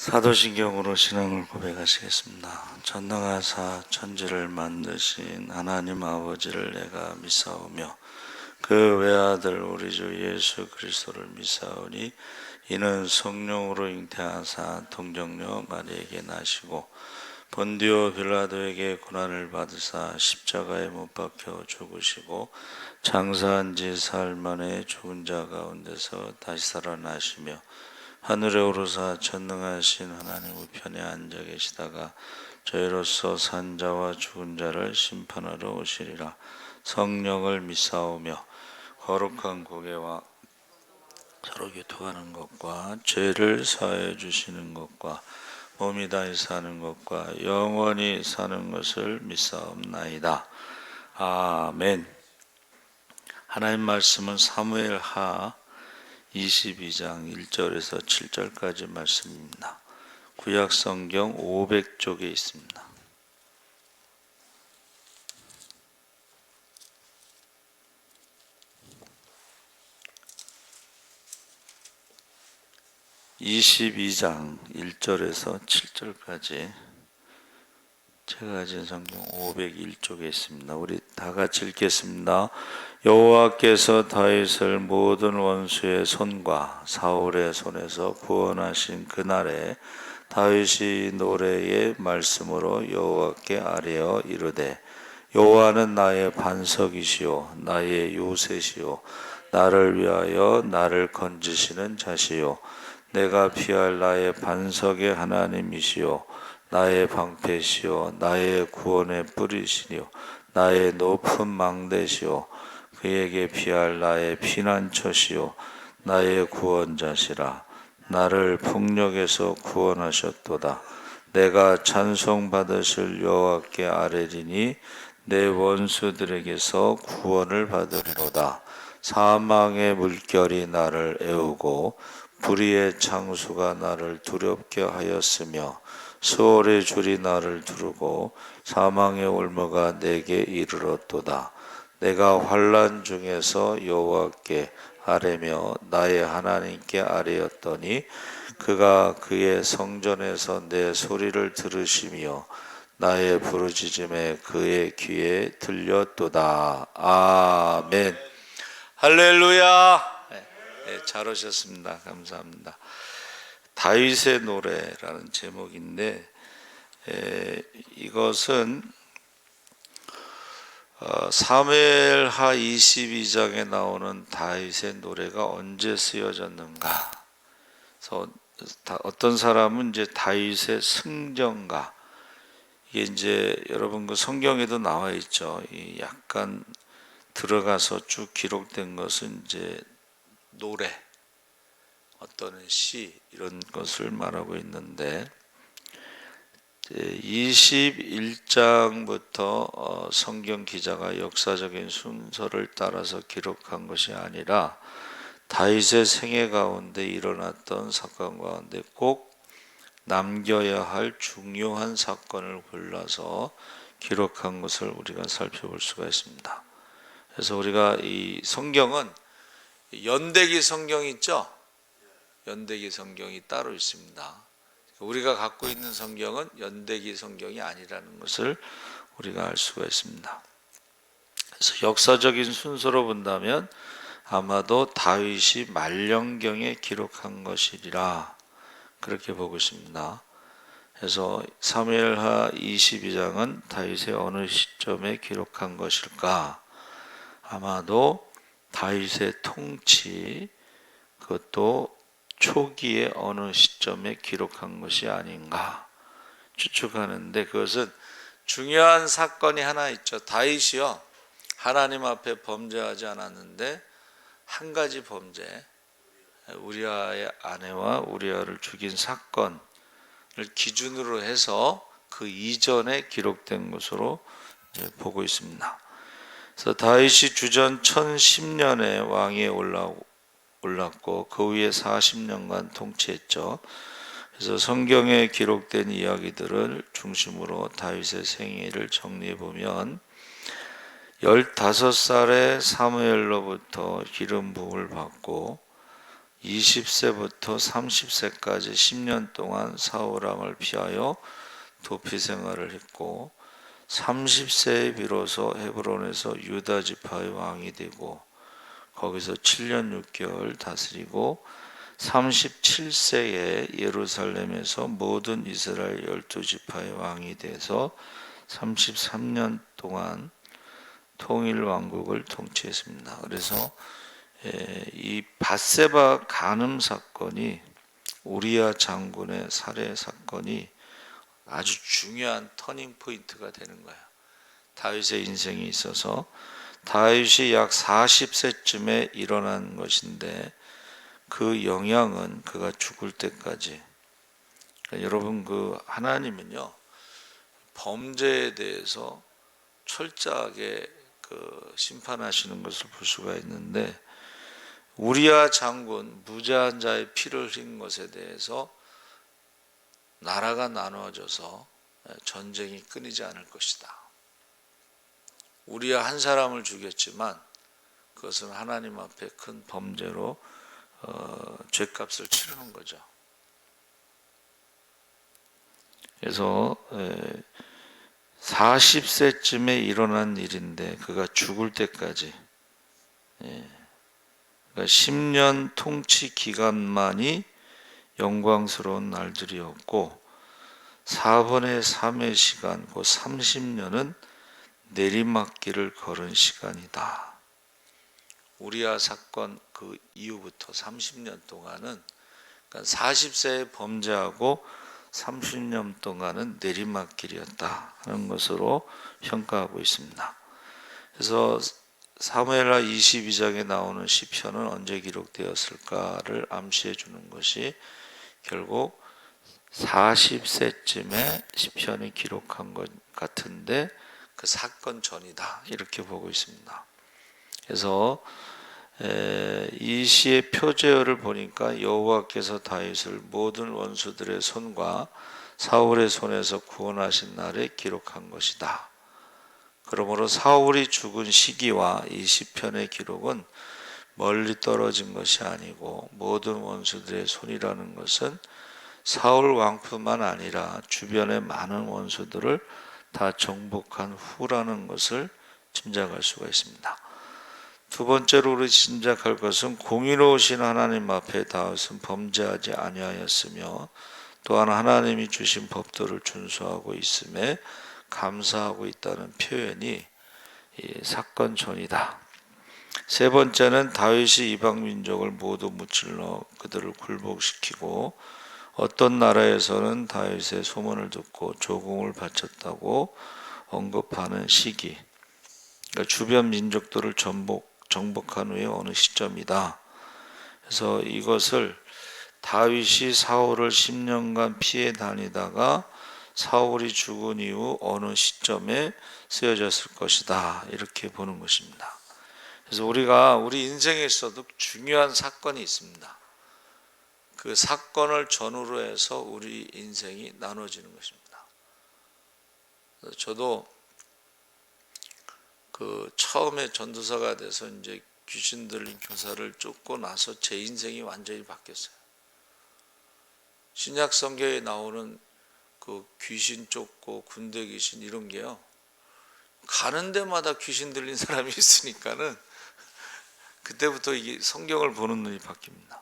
사도신경으로 신앙을 고백하시겠습니다. 전능하사 천지를 만드신 하나님 아버지를 내가 믿사오며 그 외아들 우리 주 예수 그리스도를 믿사오니 이는 성령으로 잉태하사 동정녀 마리에게 나시고 본디오 빌라도에게 고난을 받으사 십자가에 못 박혀 죽으시고 장사한 지 사흘 만에 죽은 자 가운데서 다시 살아나시며 하늘에 오르사 전능하신 하나님 우편에 앉아 계시다가 저희로서 산 자와 죽은 자를 심판하러 오시리라. 성령을 믿사오며 거룩한 고개와 서로 교통하는 것과 죄를 사하여 주시는 것과 몸이 다히 사는 것과 영원히 사는 것을 믿사옵나이다. 아멘. 하나님 말씀은 사무엘하 22장 1절에서 7절까지 말씀입니다. 구약 성경 500쪽에 있습니다. (22장) 1절에서 7절까지 제가 가진 성경 501쪽에 있습니다. 우리 다 같이 읽겠습니다. 여호와께서 다윗을 모든 원수의 손과 사울의 손에서 구원하신 그날에 다윗이 노래의 말씀으로 여호와께 아뢰어 이르되 여호와는 나의 반석이시요 나의 요새시요 나를 위하여 나를 건지시는 자시요 내가 피할 나의 반석의 하나님이시요 나의 방패시요 나의 구원의 뿌리시요 나의 높은 망대시요 그에게 피할 나의 피난처시요 나의 구원자시라. 나를 폭력에서 구원하셨도다. 내가 찬송받으실 여호와께 아뢰리니 내 원수들에게서 구원을 받으리로다. 사망의 물결이 나를 애우고 불의의 창수가 나를 두렵게 하였으며 수월의 줄이 나를 두르고 사망의 올무가 내게 이르렀도다. 내가 환난 중에서 여호와께 아뢰며 나의 하나님께 아뢰었더니 그가 그의 성전에서 내 소리를 들으시며 나의 부르짖음에 그의 귀에 들렸도다. 아멘. 할렐루야. 네, 잘 오셨습니다. 감사합니다. 다윗의 노래라는 제목인데 이것은 사무엘하 22장에 나오는 다윗의 노래가 언제 쓰여졌는가? 그래서 어떤 사람은 이제 다윗의 승전가, 이게 이제 여러분 그 성경에도 나와 있죠. 약간 들어가서 쭉 기록된 것은 이제 노래, 어떤 시 이런 것을 말하고 있는데 21장부터 성경 기자가 역사적인 순서를 따라서 기록한 것이 아니라 다윗의 생애 가운데 일어났던 사건 가운데 꼭 남겨야 할 중요한 사건을 골라서 기록한 것을 우리가 살펴볼 수가 있습니다. 그래서 우리가 이 성경은 연대기 성경이 있죠? 연대기 성경이 따로 있습니다. 우리가 갖고 있는 성경은 연대기 성경이 아니라는 것을 우리가 알 수가 있습니다. 그래서 역사적인 순서로 본다면 아마도 다윗이 말년경에 기록한 것이리라 그렇게 보고 있습니다. 그래서 사무엘하 22장은 다윗의 어느 시점에 기록한 것일까? 아마도 다윗의 통치, 그것도 초기에 어느 시점에 기록한 것이 아닌가 추측하는데, 그것은 중요한 사건이 하나 있죠. 다윗이요, 하나님 앞에 범죄하지 않았는데 한 가지 범죄, 우리아의 아내와 우리아를 죽인 사건을 기준으로 해서 그 이전에 기록된 것으로 보고 있습니다. 그래서 다윗이 주전 1010년에 왕위에 올랐고 그 후에 40년간 통치했죠. 그래서 성경에 기록된 이야기들을 중심으로 다윗의 생애를 정리해 보면 15살에 사무엘로부터 기름 부음을 받고 20세부터 30세까지 10년 동안 사울 왕을 피하여 도피 생활을 했고 30세에 비로소 헤브론에서 유다 지파의 왕이 되고 거기서 7년 6개월 다스리고 37세에 예루살렘에서 모든 이스라엘 12지파의 왕이 돼서 33년 동안 통일 왕국을 통치했습니다. 그래서 이 밧세바 간음 사건이 우리야 장군의 살해 사건이 아주 중요한 터닝 포인트가 되는 거예요. 다윗의 인생에 있어서 다윗이 약 40세쯤에 일어난 것인데 그 영향은 그가 죽을 때까지. 그러니까 여러분 하나님은요 범죄에 대해서 철저하게 심판하시는 것을 볼 수가 있는데 우리야 장군 무죄한 자의 피를 흘린 것에 대해서 나라가 나누어져서 전쟁이 끊이지 않을 것이다. 우리야 한 사람을 죽였지만 그것은 하나님 앞에 큰 범죄로 죄값을 치르는 거죠. 그래서 40세쯤에 일어난 일인데 그가 죽을 때까지 그러니까 10년 통치 기간만이 영광스러운 날들이었고 4분의 3의 시간, 그 30년은 내리막길을 걸은 시간이다. 우리야 사건 그 이후부터 30년 동안은 그러니까 40세에 범죄하고 30년 동안은 내리막길이었다 하는 것으로 평가하고 있습니다. 그래서 사무엘하 22장에 나오는 시편은 언제 기록되었을까를 암시해 주는 것이 결국 40세쯤에 시편이 기록한 것 같은데 그 사건 전이다 이렇게 보고 있습니다. 그래서 이 시의 표제어를 보니까 여호와께서 다윗을 모든 원수들의 손과 사울의 손에서 구원하신 날에 기록한 것이다. 그러므로 사울이 죽은 시기와 이 시편의 기록은 멀리 떨어진 것이 아니고 모든 원수들의 손이라는 것은 사울 왕뿐만 아니라 주변의 많은 원수들을 다 정복한 후라는 것을 짐작할 수가 있습니다. 두 번째로 우리 짐작할 것은 공의로우신 하나님 앞에 다윗은 범죄하지 아니하였으며 또한 하나님이 주신 법도를 준수하고 있음에 감사하고 있다는 표현이 이 사건 전이다. 세 번째는 다윗이 이방 민족을 모두 무찔러 그들을 굴복시키고 어떤 나라에서는 다윗의 소문을 듣고 조공을 바쳤다고 언급하는 시기, 그러니까 주변 민족들을 정복한 후에 어느 시점이다. 그래서 이것을 다윗이 사울을 10년간 피해 다니다가 사울이 죽은 이후 어느 시점에 쓰여졌을 것이다 이렇게 보는 것입니다. 그래서 우리가 우리 인생에 있어도 중요한 사건이 있습니다. 그 사건을 전후로 해서 우리 인생이 나눠지는 것입니다. 저도 처음에 전도사가 돼서 이제 귀신 들린 교사를 쫓고 나서 제 인생이 완전히 바뀌었어요. 신약 성경에 나오는 그 귀신 쫓고 군대 귀신 이런 게요. 가는 데마다 귀신 들린 사람이 있으니까는 그때부터 이게 성경을 보는 눈이 바뀝니다.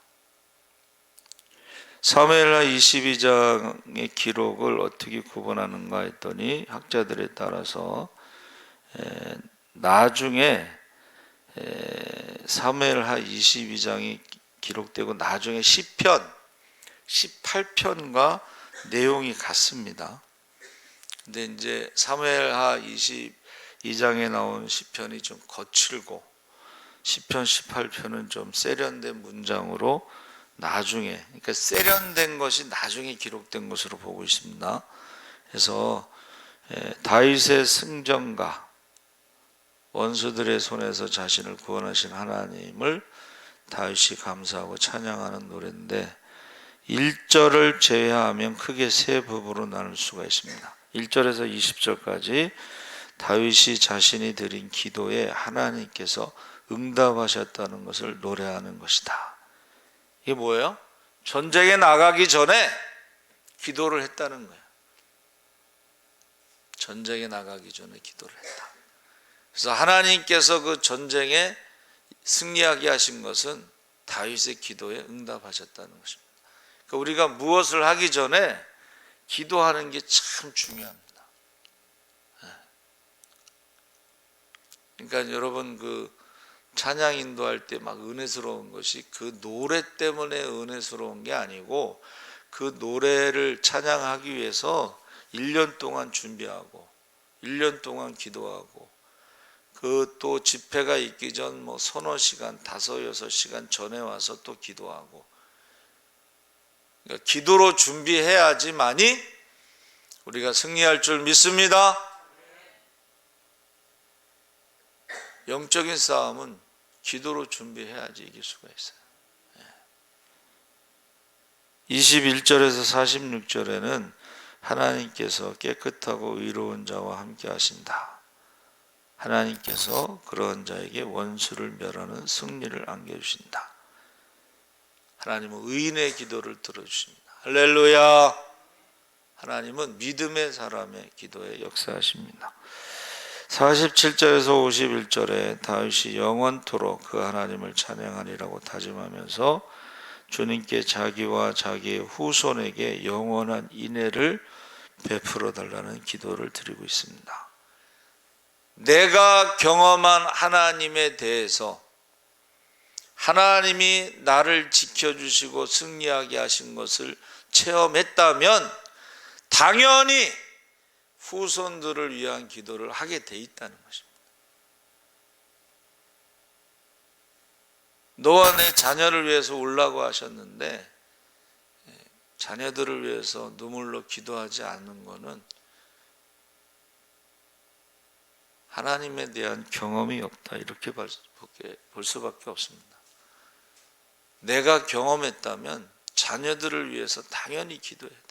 사무엘하 22장의 기록을 어떻게 구분하는가 했더니 학자들에 따라서 나중에 사무엘하 22장이 기록되고 나중에 시편 18편과 내용이 같습니다. 근데 이제 사무엘하 22장에 나온 시편이 좀 거칠고 시편 18편은 좀 세련된 문장으로 나중에, 그러니까 세련된 것이 나중에 기록된 것으로 보고 있습니다. 그래서 다윗의 승전가, 원수들의 손에서 자신을 구원하신 하나님을 다윗이 감사하고 찬양하는 노래인데 1절을 제외하면 크게 세 부분으로 나눌 수가 있습니다. 1절에서 20절까지 다윗이 자신이 드린 기도에 하나님께서 응답하셨다는 것을 노래하는 것이다. 이게 뭐예요? 전쟁에 나가기 전에 기도를 했다는 거예요. 전쟁에 나가기 전에 기도를 했다. 그래서 하나님께서 그 전쟁에 승리하게 하신 것은 다윗의 기도에 응답하셨다는 것입니다. 그러니까 우리가 무엇을 하기 전에 기도하는 게 참 중요합니다. 그러니까 여러분 그 찬양 인도할 때 막 은혜스러운 것이 그 노래 때문에 은혜스러운 게 아니고 그 노래를 찬양하기 위해서 1년 동안 준비하고 1년 동안 기도하고 그 또 집회가 있기 전 뭐 서너 시간, 5-6시간 전에 와서 또 기도하고 그러니까 기도로 준비해야지만이 우리가 승리할 줄 믿습니다. 영적인 싸움은 기도로 준비해야지 이길 수가 있어요. 21절에서 46절에는 하나님께서 깨끗하고 의로운 자와 함께 하신다. 하나님께서 그런 자에게 원수를 멸하는 승리를 안겨주신다. 하나님은 의인의 기도를 들어주십니다. 할렐루야. 하나님은 믿음의 사람의 기도에 역사하십니다. 47절에서 51절에 다윗이 영원토록 그 하나님을 찬양하리라고 다짐하면서 주님께 자기와 자기의 후손에게 영원한 인애를 베풀어 달라는 기도를 드리고 있습니다. 내가 경험한 하나님에 대해서 하나님이 나를 지켜주시고 승리하게 하신 것을 체험했다면 당연히 후손들을 위한 기도를 하게 돼 있다는 것입니다. 너와 내 자녀를 위해서 울라고 하셨는데 자녀들을 위해서 눈물로 기도하지 않는 것은 하나님에 대한 경험이 없다 이렇게 볼 수밖에 없습니다. 내가 경험했다면 자녀들을 위해서 당연히 기도해야 돼.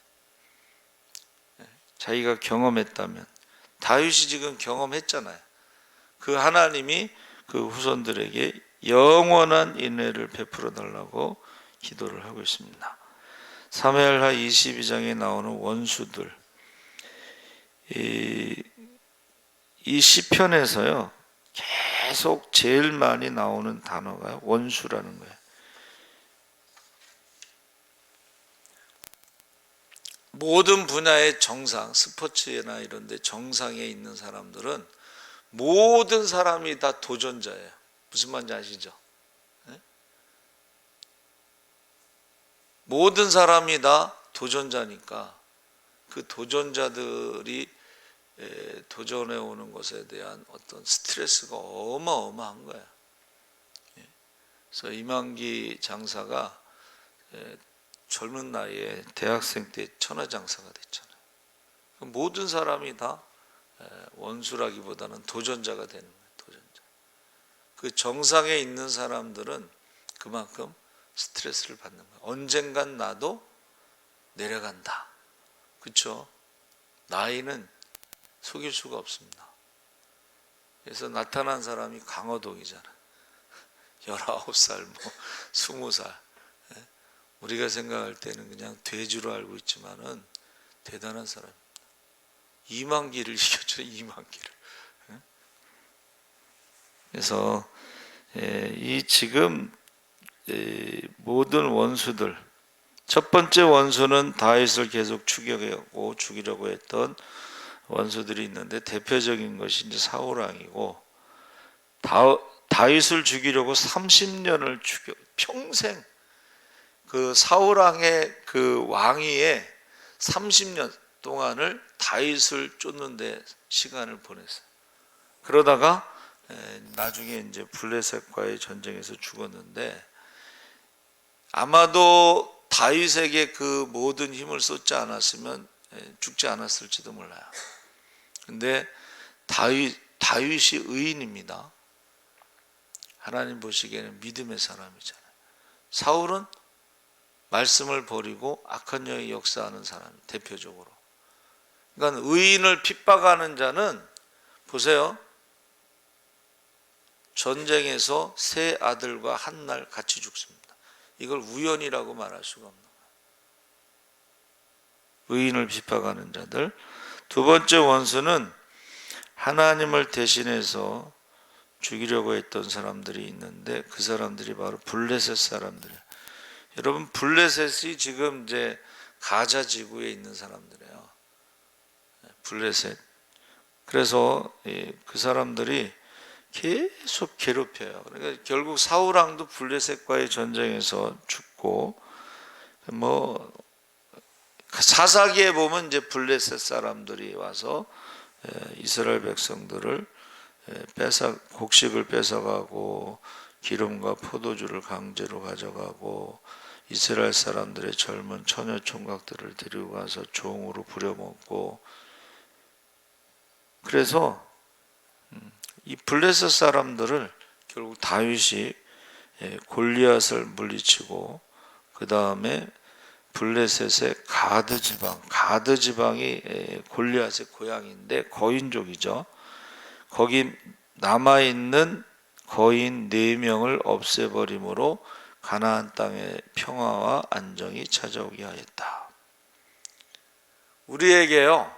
자기가 경험했다면 다윗이 지금 경험했잖아요. 그 하나님이 그 후손들에게 영원한 인애를 베풀어 달라고 기도를 하고 있습니다. 사무엘하 22장에 나오는 원수들, 이 시편에서요 계속 제일 많이 나오는 단어가 원수라는 거예요. 모든 분야의 정상, 스포츠나 이런 데 정상에 있는 사람들은 모든 사람이 다 도전자예요. 무슨 말인지 아시죠? 네? 모든 사람이 다 도전자니까 그 도전자들이 도전해 오는 것에 대한 어떤 스트레스가 어마어마한 거예요. 그래서 이만기 장사가 젊은 나이에 대학생 때 천하장사가 됐잖아요. 모든 사람이 다 원수라기보다는 도전자가 되는 거예요. 도전자. 그 정상에 있는 사람들은 그만큼 스트레스를 받는 거예요. 언젠간 나도 내려간다. 그렇죠? 나이는 속일 수가 없습니다. 그래서 나타난 사람이 강호동이잖아. 19살, 뭐 20살. 우리가 생각할 때는 그냥 돼지로 알고 있지만은 대단한 사람입니다. 2만기를 이겼죠. 2만기를. 그래서 이 지금 모든 원수들, 첫 번째 원수는 다윗을 계속 추격하고 죽이려고 했던 원수들이 있는데 대표적인 것이 이제 사울 왕이고 다윗을 죽이려고 30년을 평생 그 사울 왕의 그 왕위에 30년 동안을 다윗을 쫓는데 시간을 보냈어요. 그러다가 나중에 이제 블레셋과의 전쟁에서 죽었는데 아마도 다윗에게 그 모든 힘을 쏟지 않았으면 죽지 않았을지도 몰라요. 근데 다윗이 의인입니다. 하나님 보시기에는 믿음의 사람이잖아요. 사울은 말씀을 버리고 악한 영이 역사하는 사람, 대표적으로. 그러니까 의인을 핍박하는 자는 보세요. 전쟁에서 세 아들과 한 날 같이 죽습니다. 이걸 우연이라고 말할 수가 없는 거예요. 의인을 비판하는 자들. 두 번째 원수는 하나님을 대신해서 죽이려고 했던 사람들이 있는데 그 사람들이 바로 블레셋 사람들이에요. 여러분, 블레셋이 지금 이제 가자 지구에 있는 사람들이에요. 블레셋. 그래서 그 사람들이 계속 괴롭혀요. 그러니까 결국 사울왕도 블레셋과의 전쟁에서 죽고, 뭐 사사기에 보면 이제 블레셋 사람들이 와서 이스라엘 백성들을 곡식을 뺏어가고 기름과 포도주를 강제로 가져가고 이스라엘 사람들의 젊은 처녀 총각들을 데리고 가서 종으로 부려먹고, 그래서 이 블레셋 사람들을 결국 다윗이 골리앗을 물리치고 그 다음에 블레셋의 가드 지방이 골리앗의 고향인데 거인족이죠. 거기 남아있는 거인 4명을 없애버림으로 가나안 땅의 평화와 안정이 찾아오게 하였다. 우리에게요,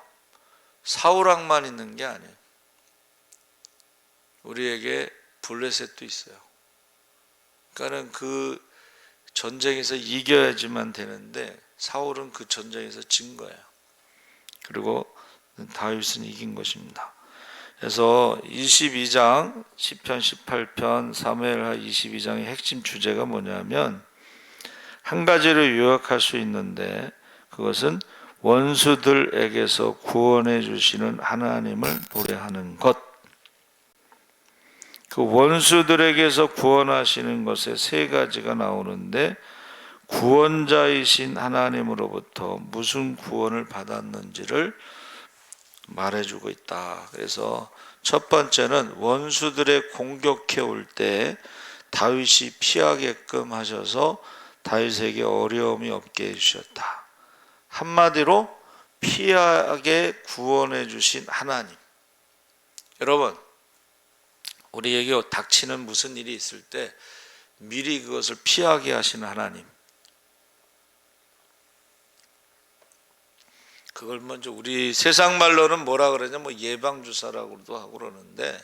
사울왕만 있는 게 아니에요. 우리에게 블레셋도 있어요. 그러니까는 그 전쟁에서 이겨야지만 되는데 사울은 그 전쟁에서 진 거예요. 그리고 다윗은 이긴 것입니다. 그래서 22장, 시편 18편, 사무엘하 22장의 핵심 주제가 뭐냐면 한 가지로 요약할 수 있는데 그것은 원수들에게서 구원해 주시는 하나님을 노래하는 것. 그 원수들에게서 구원하시는 것에 3가지가 나오는데 구원자이신 하나님으로부터 무슨 구원을 받았는지를 말해주고 있다. 그래서 첫 번째는 원수들의 공격해 올 때 다윗이 피하게끔 하셔서 다윗에게 어려움이 없게 해주셨다. 한마디로 피하게 구원해 주신 하나님. 여러분, 우리에게 닥치는 무슨 일이 있을 때 미리 그것을 피하게 하시는 하나님, 그걸 먼저 우리 세상 말로는 뭐라 그러냐, 뭐 예방주사라고도 하고 그러는데,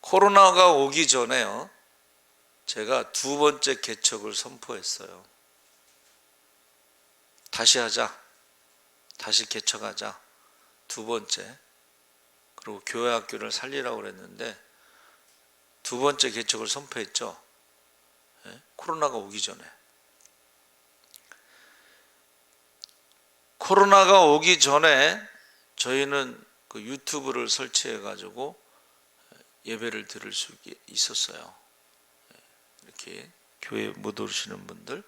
코로나가 오기 전에요, 제가 2번째 개척을 선포했어요. 다시 하자, 다시 개척하자, 2번째. 그리고 교회 학교를 살리라고 그랬는데 2번째 개척을 선포했죠. 코로나가 오기 전에. 코로나가 오기 전에 저희는 그 유튜브를 설치해 가지고 예배를 들을 수 있었어요. 이렇게 교회 못 오시는 분들.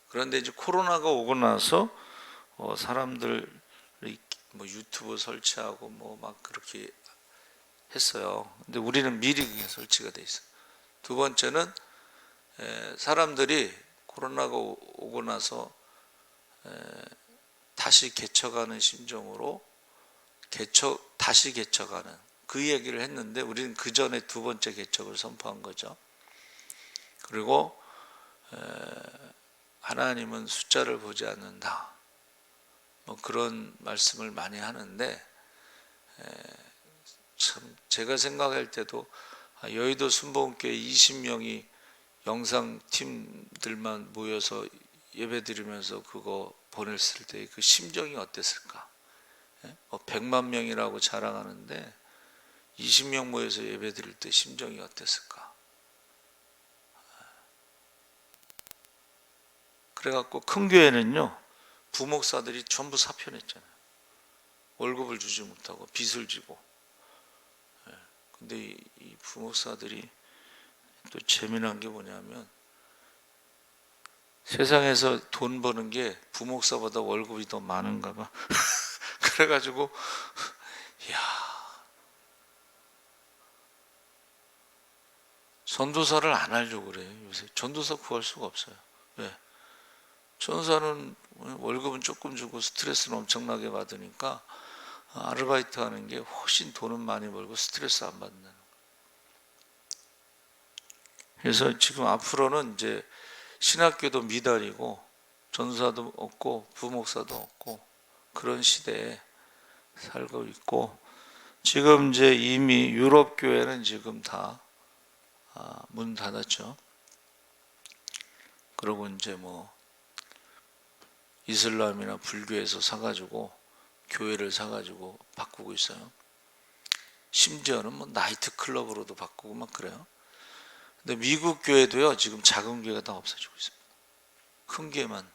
그런데 이제 코로나가 오고 나서 사람들이 뭐 유튜브 설치하고 뭐 막 그렇게 했어요. 근데 우리는 미리 그게 설치가 돼 있어요. 2번째는 사람들이 코로나가 오고 나서 다시 개척하는 심정으로 다시 개척하는 그 얘기를 했는데 우리는 그 전에 2번째 개척을 선포한 거죠. 그리고 하나님은 숫자를 보지 않는다, 뭐 그런 말씀을 많이 하는데, 참 제가 생각할 때도 여의도 순복음교회 20명이 영상팀들만 모여서 예배드리면서 그거 보냈을 때 그 심정이 어땠을까? 100만 명이라고 자랑하는데 20명 모여서 예배드릴 때 심정이 어땠을까? 그래갖고 큰 교회는요, 부목사들이 전부 사표냈잖아요. 월급을 주지 못하고 빚을 지고. 근데 이 부목사들이 또 재미난 게 뭐냐면 세상에서 돈 버는 게 부목사보다 월급이 더 많은가 봐. 그래가지고 이야, 전도사를 안 하려고 그래요. 요새 전도사 구할 수가 없어요. 왜? 전도사는 월급은 조금 주고 스트레스는 엄청나게 받으니까 아르바이트 하는 게 훨씬 돈은 많이 벌고 스트레스 안 받는다는 거예요. 그래서 지금 앞으로는 이제 신학교도 미달이고 전사도 없고 부목사도 없고 그런 시대에 살고 있고, 지금 이제 이미 유럽 교회는 지금 다 문 닫았죠. 그리고 이제 뭐 이슬람이나 불교에서 사가지고 교회를 사가지고 바꾸고 있어요. 심지어는 뭐 나이트 클럽으로도 바꾸고 막 그래요. 근데 미국 교회도요 지금 작은 교회가 다 없어지고 있습니다. 큰 교회만.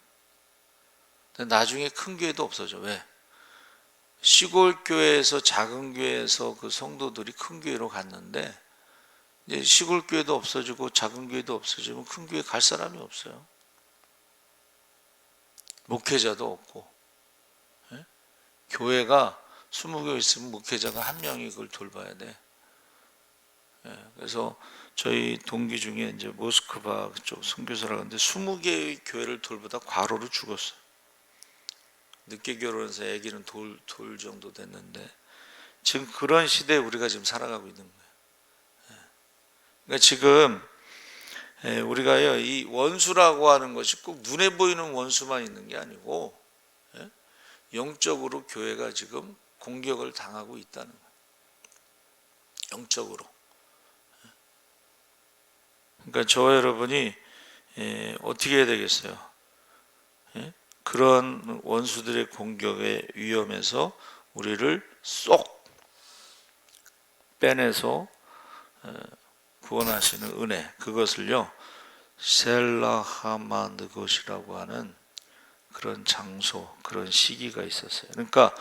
근데 나중에 큰 교회도 없어져. 왜? 시골 교회에서 작은 교회에서 그 성도들이 큰 교회로 갔는데 이제 시골 교회도 없어지고 작은 교회도 없어지면 큰 교회 갈 사람이 없어요. 목회자도 없고. 예? 교회가 20개 있으면 목회자가 한 명이 그걸 돌봐야 돼. 예, 그래서 저희 동기 중에 이제 모스크바 그쪽 선교사라고 하는데 20개의 교회를 돌보다 과로로 죽었어요. 늦게 결혼해서 아기는 돌 정도 됐는데, 지금 그런 시대에 우리가 지금 살아가고 있는 거예요. 그러니까 지금 우리가요 이 원수라고 하는 것이 꼭 눈에 보이는 원수만 있는 게 아니고 영적으로 교회가 지금 공격을 당하고 있다는 거예요. 영적으로. 그러니까 저와 여러분이 어떻게 해야 되겠어요? 그런 원수들의 공격의 위험에서 우리를 쏙 빼내서 구원하시는 은혜, 그것을요 셀라하마느것이라고 하는 그런 장소, 그런 시기가 있었어요. 그러니까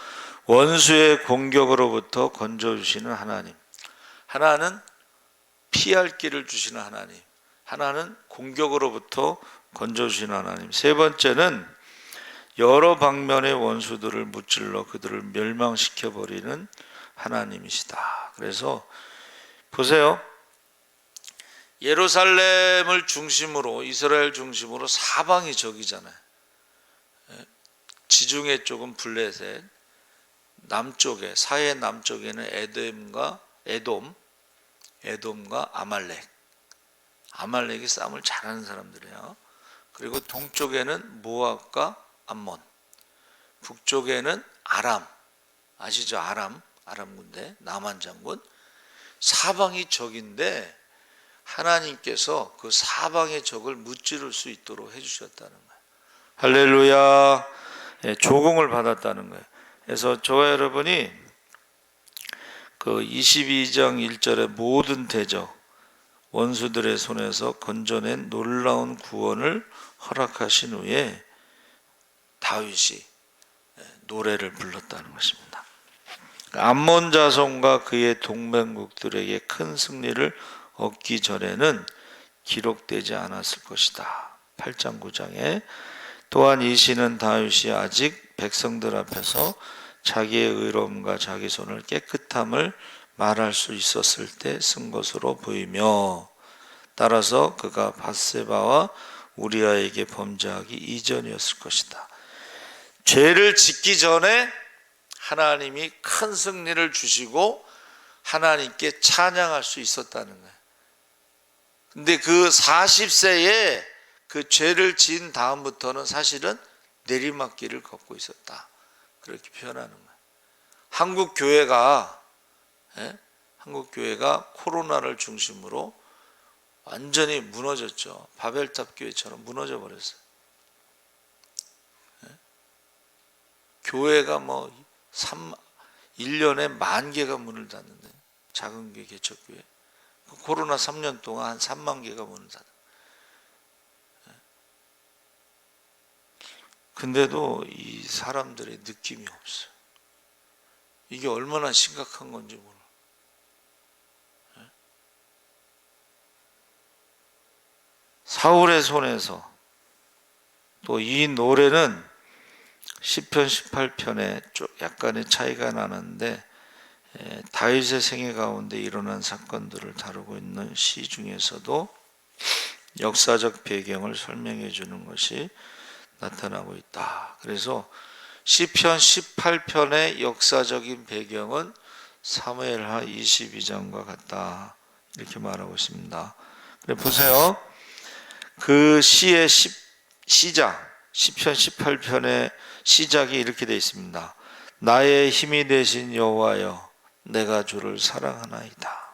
원수의 공격으로부터 건져주시는 하나님, 하나는 피할 길을 주시는 하나님, 하나는 공격으로부터 건져주시는 하나님, 세 번째는 여러 방면의 원수들을 무찔러 그들을 멸망시켜버리는 하나님이시다. 그래서 보세요, 예루살렘을 중심으로, 이스라엘 중심으로 사방이 적이잖아요. 지중해 쪽은 블레셋, 남쪽에, 사해 남쪽에는 에돔과 아말렉이 싸움을 잘하는 사람들이에요. 그리고 동쪽에는 모압과 암몬, 북쪽에는 아람, 아시죠? 아람 군대, 남한 장군. 사방이 적인데 하나님께서 그 사방의 적을 무찌를 수 있도록 해주셨다는 거예요. 할렐루야. 조공을 받았다는 거예요. 그래서 저와 여러분이 그 22장 1절의 모든 대적, 원수들의 손에서 건져낸 놀라운 구원을 허락하신 후에 다윗이 노래를 불렀다는 것입니다. 암몬 자손과 그의 동맹국들에게 큰 승리를 얻기 전에는 기록되지 않았을 것이다. 8장 9장에 또한 이 시는 다윗이 아직 백성들 앞에서 자기의 의로움과 자기 손을 깨끗함을 말할 수 있었을 때 쓴 것으로 보이며, 따라서 그가 밧세바와 우리아에게 범죄하기 이전이었을 것이다. 죄를 짓기 전에 하나님이 큰 승리를 주시고 하나님께 찬양할 수 있었다는 거예요. 근데 그 40세에 그 죄를 지은 다음부터는 사실은 내리막길을 걷고 있었다. 그렇게 표현하는 거예요. 한국 교회가 코로나를 중심으로 완전히 무너졌죠. 바벨탑 교회처럼 무너져 버렸어요. 교회가 뭐 1년에 10,000개가 문을 닫는데, 작은 교회, 개척교회. 코로나 3년 동안 한 30,000개가 문을 닫아요. 근데도 이 사람들의 느낌이 없어요. 이게 얼마나 심각한 건지 몰라. 사울의 손에서, 또 이 노래는 시편 18편에 약간의 차이가 나는데 다윗의 생애 가운데 일어난 사건들을 다루고 있는 시 중에서도 역사적 배경을 설명해 주는 것이 나타나고 있다. 그래서 시편 18편의 역사적인 배경은 사무엘하 22장과 같다, 이렇게 말하고 있습니다. 그래 보세요. 그 시의 시작 시편 18편의 시작이 이렇게 되어 있습니다. 나의 힘이 되신 여호와여 내가 주를 사랑하나이다.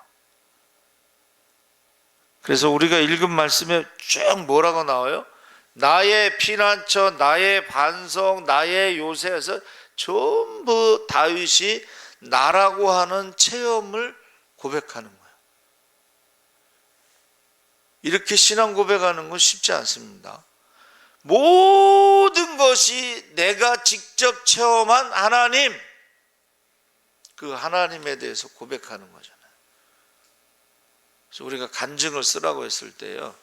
그래서 우리가 읽은 말씀에 쭉 뭐라고 나와요? 나의 피난처, 나의 반석, 나의 요새에서 전부 다윗이 나라고 하는 체험을 고백하는 거예요. 이렇게 신앙 고백하는 건 쉽지 않습니다. 모든 것이 내가 직접 체험한 하나님, 그 하나님에 대해서 고백하는 거잖아요. 그래서 우리가 간증을 쓰라고 했을 때요,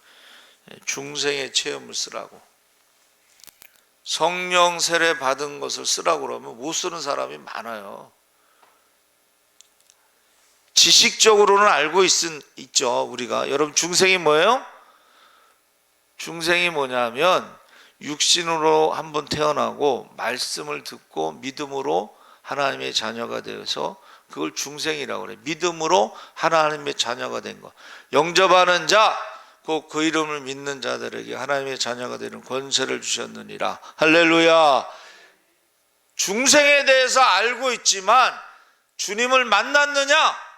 중생의 체험을 쓰라고, 성령 세례 받은 것을 쓰라고 그러면 못 쓰는 사람이 많아요. 지식적으로는 알고 있죠. 우리가. 여러분 중생이 뭐예요? 중생이 뭐냐면 육신으로 한번 태어나고 말씀을 듣고 믿음으로 하나님의 자녀가 되어서 그걸 중생이라고 그래요. 믿음으로 하나님의 자녀가 된 거. 영접하는 자, 곧 그 이름을 믿는 자들에게 하나님의 자녀가 되는 권세를 주셨느니라. 할렐루야. 중생에 대해서 알고 있지만 주님을 만났느냐?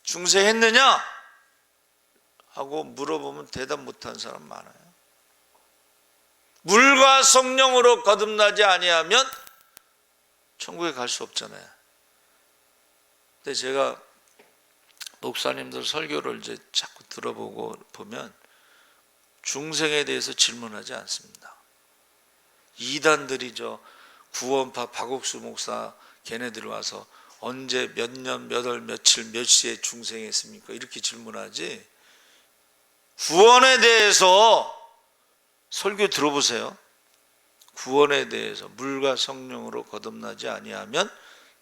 중생했느냐? 하고 물어보면 대답 못하는 사람 많아요. 물과 성령으로 거듭나지 아니하면 천국에 갈 수 없잖아요. 근데 제가 목사님들 설교를 이제 자꾸 들어보고 보면 중생에 대해서 질문하지 않습니다. 이단들이 구원파 박옥수 목사 걔네들 와서 언제 몇 년 몇 월 며칠 몇 시에 중생했습니까? 이렇게 질문하지. 구원에 대해서 설교 들어보세요. 구원에 대해서 물과 성령으로 거듭나지 아니하면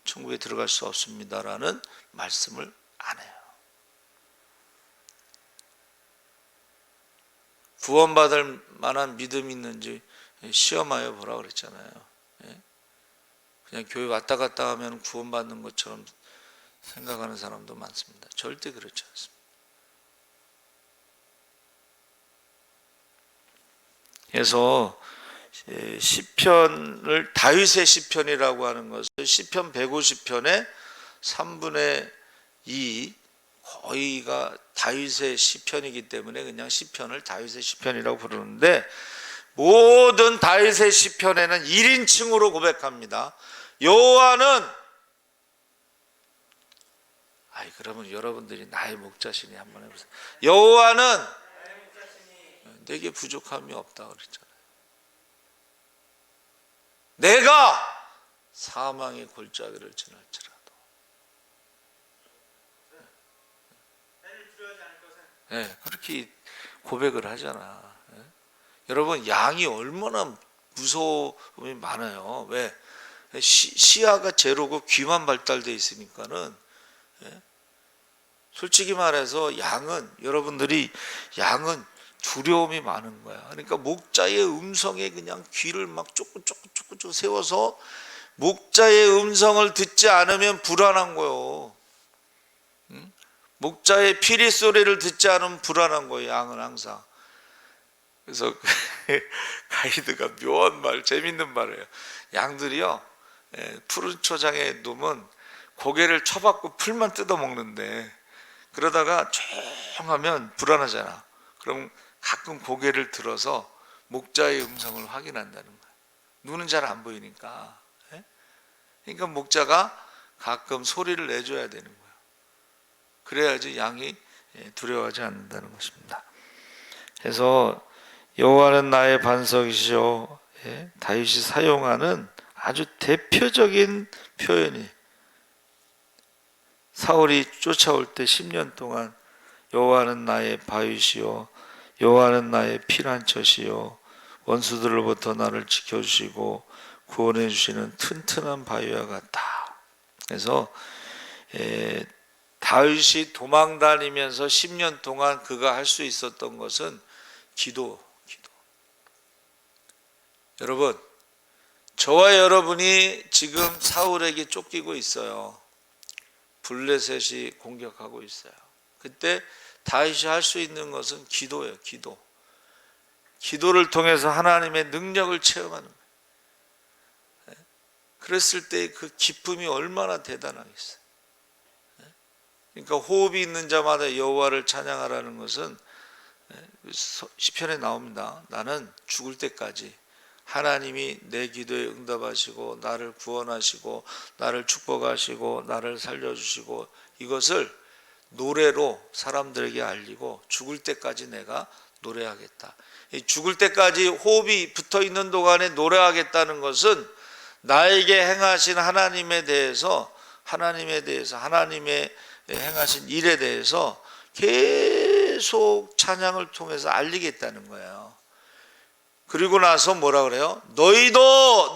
천국에 들어갈 수 없습니다라는 말씀을 안 해요. 구원받을 만한 믿음이 있는지 시험하여 보라 그랬잖아요. 그냥 교회 왔다 갔다 하면 구원받는 것처럼 생각하는 사람도 많습니다. 절대 그렇지 않습니다. 그래서 시편을 다윗의 시편이라고 하는 것을 시편 150편의 3분의 2 거의가 다윗의 시편이기 때문에 그냥 시편을 다윗의 시편이라고 부르는데, 모든 다윗의 시편에는 1인칭으로 고백합니다. 여호와는, 그러면 여러분들이 나의 목자시니 한번 해보세요. 여호와는 내게 부족함이 없다 그랬잖아요. 내가 사망의 골짜기를 지날지라도 그렇게 고백을 하잖아. 여러분 양이 얼마나 무서움이 많아요. 왜? 시야가 제로고 귀만 발달돼 있으니까는. 솔직히 말해서 여러분들이 양은 두려움이 많은 거야. 그러니까 목자의 음성에 그냥 귀를 막 쪼끄쪼끄 세워서 목자의 음성을 듣지 않으면 불안한 거예요. 목자의 피리 소리를 듣지 않으면 불안한 거예요. 양은 항상. 그래서 가이드가 묘한 말, 재밌는 말을 해요. 양들이요, 푸른 초장에 놓으면 고개를 쳐박고 풀만 뜯어 먹는데, 그러다가 조용하면 불안하잖아. 그럼 가끔 고개를 들어서 목자의 음성을 확인한다는 거야. 눈은 잘 안 보이니까. 그러니까 목자가 가끔 소리를 내줘야 되는 거야. 그래야지 양이 두려워하지 않는다는 것입니다. 그래서 여호와는 나의 반석이시오, 다윗이 사용하는 아주 대표적인 표현이, 사울이 쫓아올 때 10년 동안 여호와는 나의 바위시오, 여호와는 나의 피난처시오, 원수들로부터 나를 지켜주시고 구원해 주시는 튼튼한 바위와 같다. 그래서 다윗이 도망다니면서 10년 동안 그가 할 수 있었던 것은 기도. 여러분, 저와 여러분이 지금 사울에게 쫓기고 있어요. 블레셋이 공격하고 있어요. 그때 다윗이 할 수 있는 것은 기도예요. 기도를 통해서 하나님의 능력을 체험하는 거예요. 그랬을 때 그 기쁨이 얼마나 대단하겠어요. 그러니까 호흡이 있는 자마다 여호와를 찬양하라는 것은 시편에 나옵니다. 나는 죽을 때까지 하나님이 내 기도에 응답하시고 나를 구원하시고 나를 축복하시고 나를 살려주시고 이것을 노래로 사람들에게 알리고 죽을 때까지 내가 노래하겠다. 죽을 때까지 호흡이 붙어 있는 동안에 노래하겠다는 것은 나에게 행하신 하나님에 대해서 하나님의 행하신 일에 대해서 계속 찬양을 통해서 알리겠다는 거예요. 그리고 나서 뭐라 그래요? 너희도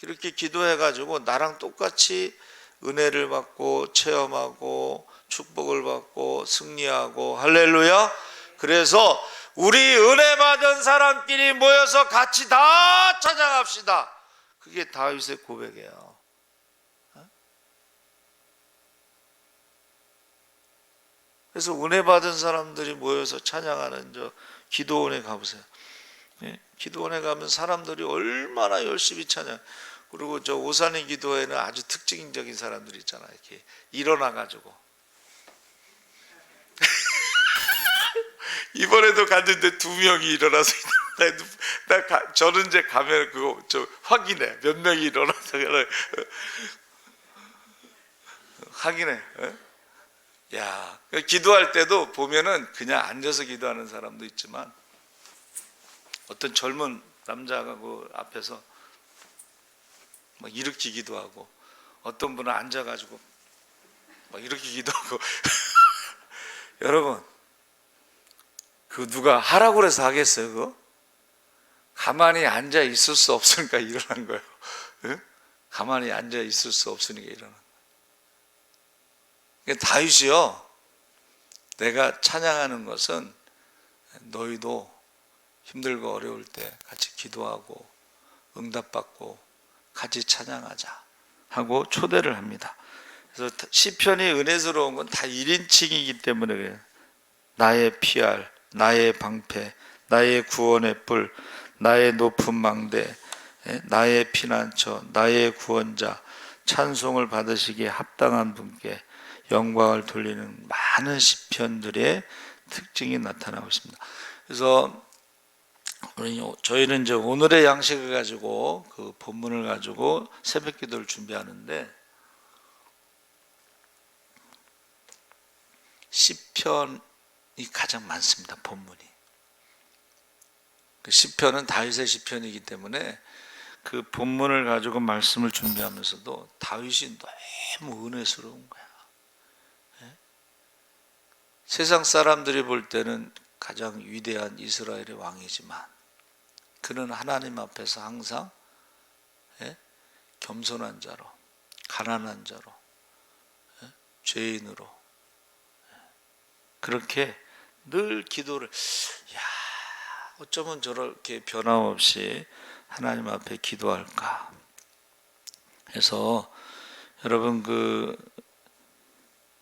이렇게 기도해가지고 나랑 똑같이 은혜를 받고 체험하고 축복을 받고 승리하고 할렐루야. 그래서 우리 은혜 받은 사람끼리 모여서 같이 다 찬양합시다. 그게 다윗의 고백이에요. 그래서 은혜 받은 사람들이 모여서 찬양하는 저 기도원에 가보세요. 기도원에 가면 사람들이 얼마나 열심히 찬양. 그리고 저 오산의 기도회는 아주 특징적인 사람들이 있잖아요. 이렇게 일어나가지고 이번에도 갔는데 2명이 일어나서 저는 이제 가면 그거 저 확인해. 몇 명이 일어나서 확인해. 야, 기도할 때도 보면은 그냥 앉아서 기도하는 사람도 있지만 어떤 젊은 남자가 그 앞에서 막 이렇게 기도하고 어떤 분은 앉아가지고 막 이렇게 기도하고 여러분 그 누가 하라고 그래서 하겠어요? 그거? 가만히 앉아 있을 수 없으니까 일어난 거예요. 응? 가만히 앉아 있을 수 없으니까 일어난 거예요. 다윗이요, 내가 찬양하는 것은 너희도 힘들고 어려울 때 같이 기도하고 응답받고 같이 찬양하자 하고 초대를 합니다. 그래서 시편이 은혜스러운 건 다 1인칭이기 때문에 그래요. 나의 피알, 나의 방패, 나의 구원의 뿔, 나의 높은 망대, 나의 피난처, 나의 구원자, 찬송을 받으시기에 합당한 분께 영광을 돌리는 많은 시편들의 특징이 나타나고 있습니다. 그래서 저희는 이제 오늘의 양식을 가지고 그 본문을 가지고 새벽 기도를 준비하는데 시편이 가장 많습니다. 본문이. 그 시편은 다윗의 시편이기 때문에 그 본문을 가지고 말씀을 준비하면서도 다윗이 너무 은혜스러운 거야. 세상 사람들이 볼 때는 가장 위대한 이스라엘의 왕이지만 그는 하나님 앞에서 항상 겸손한 자로, 가난한 자로, 죄인으로 그렇게 늘 기도를, 어쩌면 저렇게 변함없이 하나님 앞에 기도할까 해서 여러분 그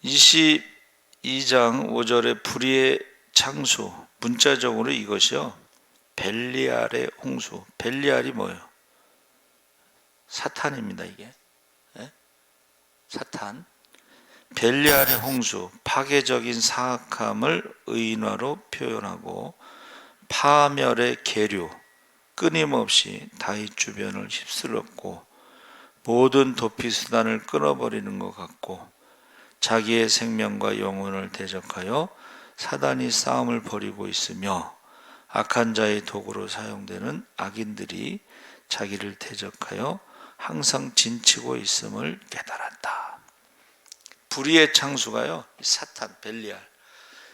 22장 5절의 불의의 창수, 문자적으로 이것이요 벨리알의 홍수. 벨리알이 뭐예요? 사탄입니다. 이게 사탄. 벨리알의 홍수, 파괴적인 사악함을 의인화로 표현하고 파멸의 계류, 끊임없이 다윗 주변을 휩쓸었고 모든 도피 수단을 끊어버리는 것 같고 자기의 생명과 영혼을 대적하여 사단이 싸움을 벌이고 있으며 악한 자의 도구로 사용되는 악인들이 자기를 대적하여 항상 진치고 있음을 깨달았다. 불의의 창수가요, 사탄, 벨리알.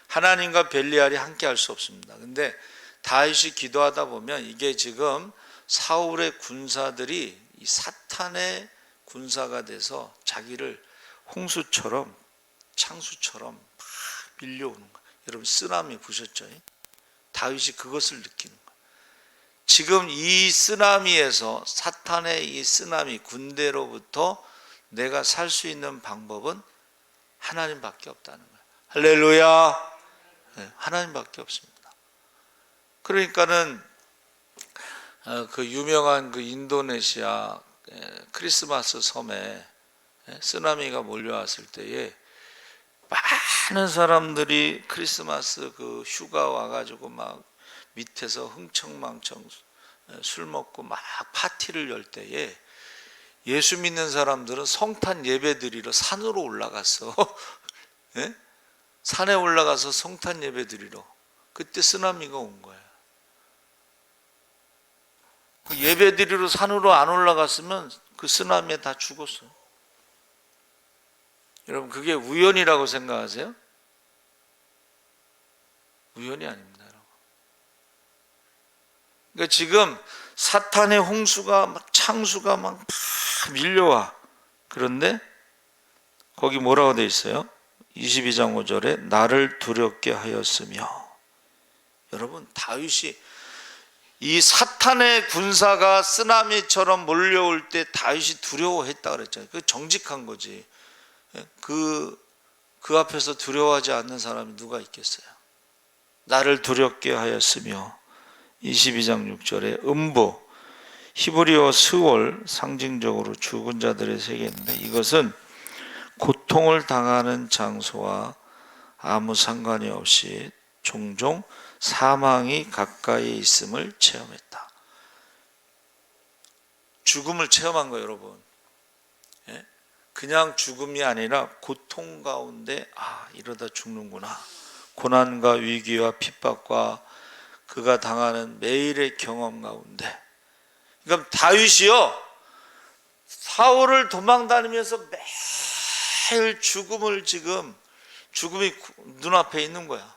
하나님과 벨리알이 함께 할 수 없습니다. 근데 다윗이 기도하다 보면 이게 지금 사울의 군사들이 이 사탄의 군사가 돼서 자기를 홍수처럼 창수처럼 막 밀려오는 거예요. 여러분 쓰나미 보셨죠? 다윗이 그것을 느끼는 거예요. 지금 이 쓰나미에서, 사탄의 이 쓰나미 군대로부터 내가 살 수 있는 방법은 하나님밖에 없다는 거예요. 할렐루야. 네, 하나님밖에 없습니다. 그러니까는 그 유명한 그 인도네시아 크리스마스 섬에 쓰나미가 몰려왔을 때에 많은 사람들이 크리스마스 그 휴가 와가지고 막 밑에서 흥청망청 술 먹고 막 파티를 열 때에 예수 믿는 사람들은 성탄 예배 드리러 산으로 올라갔어. 네? 산에 올라가서 성탄 예배 드리러. 그때 쓰나미가 온 거예요. 그 예배 드리러 산으로 안 올라갔으면 그 쓰나미에 다 죽었어요. 여러분, 그게 우연이라고 생각하세요? 우연이 아닙니다, 여러분. 그러니까 지금 사탄의 홍수가 막 창수가 막 밀려와. 그런데 거기 뭐라고 돼 있어요? 22장 5절에 나를 두렵게 하였으며. 여러분, 다윗이 이 사탄의 군사가 쓰나미처럼 몰려올 때 다윗이 두려워했다 그랬잖아요. 그 정직한 거지. 그 앞에서 두려워하지 않는 사람이 누가 있겠어요? 나를 두렵게 하였으며. 22장 6절에 음보, 히브리어 스월, 상징적으로 죽은 자들의 세계인데 이것은 고통을 당하는 장소와 아무 상관이 없이 종종 사망이 가까이 있음을 체험했다. 죽음을 체험한 거예요, 여러분. 그냥 죽음이 아니라 고통 가운데 이러다 죽는구나. 고난과 위기와 핍박과 그가 당하는 매일의 경험 가운데. 그러니까 다윗이요, 사울을 도망다니면서 매일 죽음이 눈앞에 있는 거야.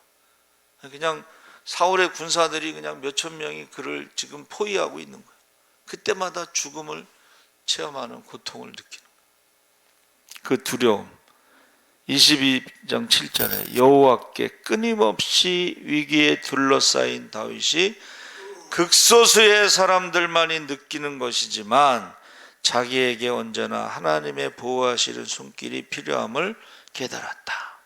그냥 사울의 군사들이 그냥 몇천 명이 그를 지금 포위하고 있는 거야. 그때마다 죽음을 체험하는 고통을 느끼는 거야. 그 두려움. 22장 7절에 여호와께 끊임없이 위기에 둘러싸인 다윗이 극소수의 사람들만이 느끼는 것이지만 자기에게 언제나 하나님의 보호하시는 손길이 필요함을 깨달았다.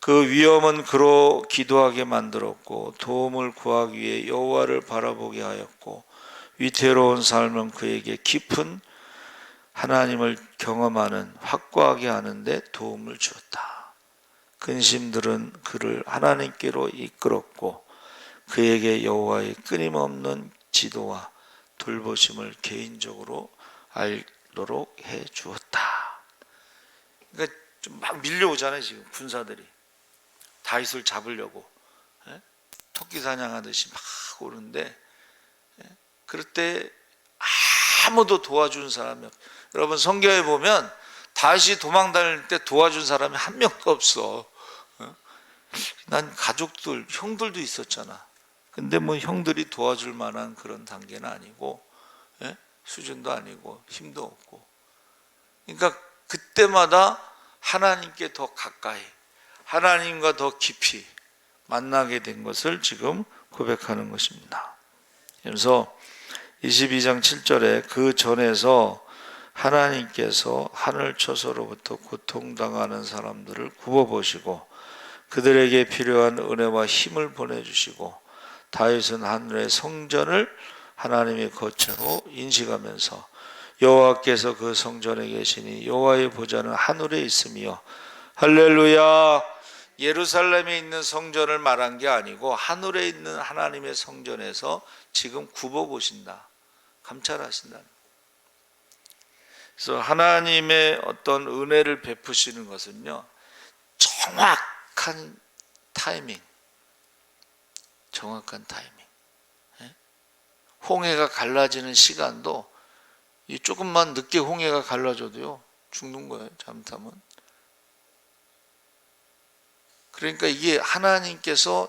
그 위험은 그로 기도하게 만들었고 도움을 구하기 위해 여호와를 바라보게 하였고 위태로운 삶은 그에게 깊은 하나님을 경험하는 확고하게 하는데 도움을 주었다. 근심들은 그를 하나님께로 이끌었고 그에게 여호와의 끊임없는 지도와 돌보심을 개인적으로 알도록 해 주었다. 그러니까 좀 막 밀려오잖아요, 지금 군사들이. 다윗을 잡으려고 토끼 사냥하듯이 막 오는데 그럴 때 아무도 도와준 사람이 없어요. 여러분, 성경에 보면 다윗이 도망 다닐 때 도와준 사람이 한 명도 없어. 난 가족들, 형들도 있었잖아. 근데 뭐 형들이 도와줄 만한 그런 단계는 아니고 수준도 아니고 힘도 없고. 그러니까 그때마다 하나님께 더 가까이, 하나님과 더 깊이 만나게 된 것을 지금 고백하는 것입니다. 그래서 22장 7절에 그 전에서 하나님께서 하늘 처소로부터 고통당하는 사람들을 굽어보시고 그들에게 필요한 은혜와 힘을 보내주시고 다윗은 하늘의 성전을 하나님의 거처로 인식하면서 여호와께서 그 성전에 계시니 여호와의 보좌는 하늘에 있으며 할렐루야. 예루살렘에 있는 성전을 말한 게 아니고 하늘에 있는 하나님의 성전에서 지금 굽어보신다, 감찰하신다. 그래서 하나님의 어떤 은혜를 베푸시는 것은요, 정확한 타이밍. 홍해가 갈라지는 시간도 조금만 늦게 홍해가 갈라져도요 죽는 거예요, 잘못하면. 그러니까 이게 하나님께서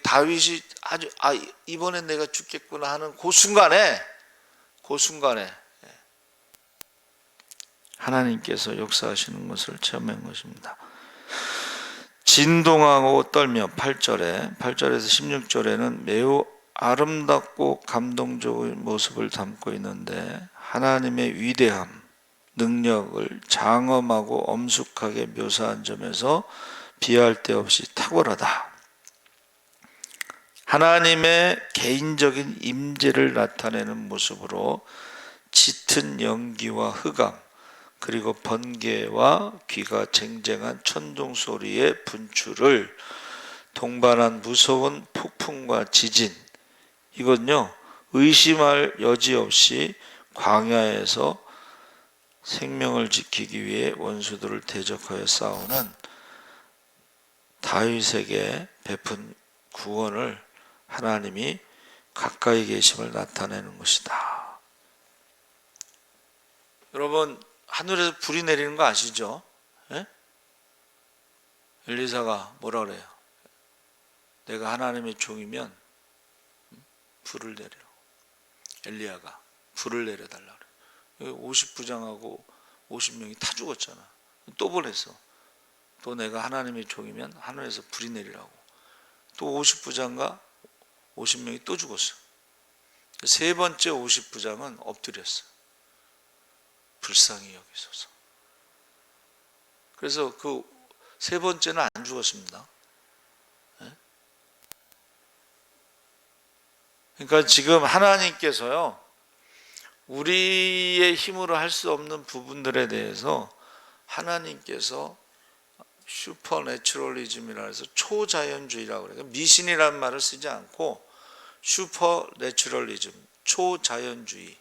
다윗이 아주 이번엔 내가 죽겠구나 하는 그 순간에 하나님께서 역사하시는 것을 체험한 것입니다. 진동하고 떨며 8절에서 16절에는 매우 아름답고 감동적인 모습을 담고 있는데 하나님의 위대함, 능력을 장엄하고 엄숙하게 묘사한 점에서 비할 데 없이 탁월하다. 하나님의 개인적인 임재를 나타내는 모습으로 짙은 연기와 흑암, 그리고 번개와 귀가 쟁쟁한 천둥 소리의 분출을 동반한 무서운 폭풍과 지진, 이건요 의심할 여지 없이 광야에서 생명을 지키기 위해 원수들을 대적하여 싸우는 다윗에게 베푼 구원을 하나님이 가까이 계심을 나타내는 것이다. 여러분, 하늘에서 불이 내리는 거 아시죠? 예? 엘리사가 뭐라 그래요? 내가 하나님의 종이면 불을 내리라고. 엘리야가 불을 내려달라 그래. 50부장하고 50명이 다 죽었잖아. 또 보냈어. 또 내가 하나님의 종이면 하늘에서 불이 내리라고. 또 50부장과 50명이 또 죽었어. 세 번째 50부장은 엎드렸어. 불쌍히 여기소서. 그래서 그 세 번째는 안 죽었습니다. 그러니까 지금 하나님께서요, 우리의 힘으로 할 수 없는 부분들에 대해서 하나님께서 슈퍼내추럴리즘이라 해서 초자연주의라고 그래요. 미신이라는 말을 쓰지 않고 슈퍼내추럴리즘, 초자연주의,